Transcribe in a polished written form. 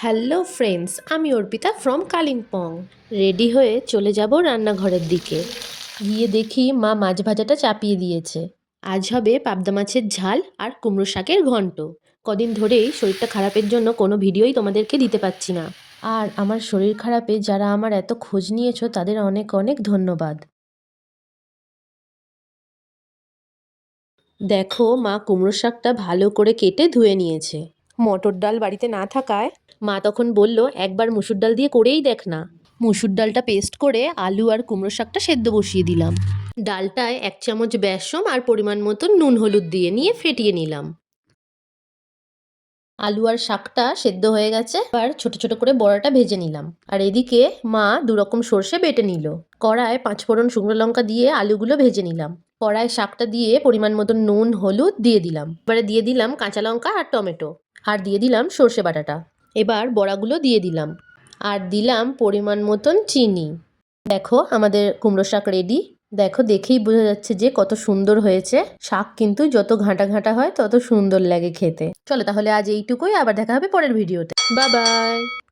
Hello friends, আমি Arpita from Kalimpong. Ready হয়ে চলে যাব রান্নাঘরের দিকে। গিয়ে দেখি মা মাছ ভাজাটা চাপিয়ে দিয়েছে। আজ হবে পাবদা মাছের ঝাল আর কুমড়ো শাকের ঘন্ট। কদিন ধরেই শরীরটা খারাপের জন্য কোনো ভিডিওই তোমাদেরকে দিতে পারছি না। আর আমার শরীর খারাপে যারা আমার এত খোঁজ নিয়েছো তাদের অনেক অনেক ধন্যবাদ। দেখো, মা কুমড়ো শাকটা ভালো করে কেটে ধুয়ে নিয়েছে। মটর ডাল বাড়িতে না থাকায় মা তখন বলল, একবার মুসুর ডাল দিয়ে করেই দেখ না। মুসুর ডালটা পেস্ট করে আলু আর কুমড়ো শাকটা সেদ্ধ বসিয়ে দিলাম। ডালটায় 1 চামচ বেসন আর পরিমাণ মতো নুন হলুদ দিয়ে নিয়ে ফেটিয়ে নিলাম। আলু আর শাকটা সেদ্ধ হয়ে গেছে, এবার ছোট ছোট করে বড়াটা ভেজে নিলাম। আর এদিকে মা 2 রকম সর্ষে বেটে নিল। কড়ায় 5 ফোড়ন শুকনো লঙ্কা দিয়ে আলুগুলো ভেজে নিলাম। কড়ায় শাকটা দিয়ে পরিমাণ মতো নুন হলুদ দিয়ে দিলাম। এবারে দিয়ে দিলাম কাঁচা লঙ্কা আর টমেটো, আর দিয়ে দিলাম সর্ষে বাটাটা। এবার বড়াগুলো দিয়ে দিলাম আর দিলাম পরিমাণ মতন চিনি। দেখো, আমাদের কুমড়ো শাক রেডি। দেখো, দেখেই বোঝা যাচ্ছে যে কত সুন্দর হয়েছে। শাক কিন্তু যত ঘাঁটা ঘাঁটা হয় তত সুন্দর লাগে খেতে। চলো তাহলে আজ এইটুকুই, আবার দেখা হবে পরের ভিডিওতে। Bye bye.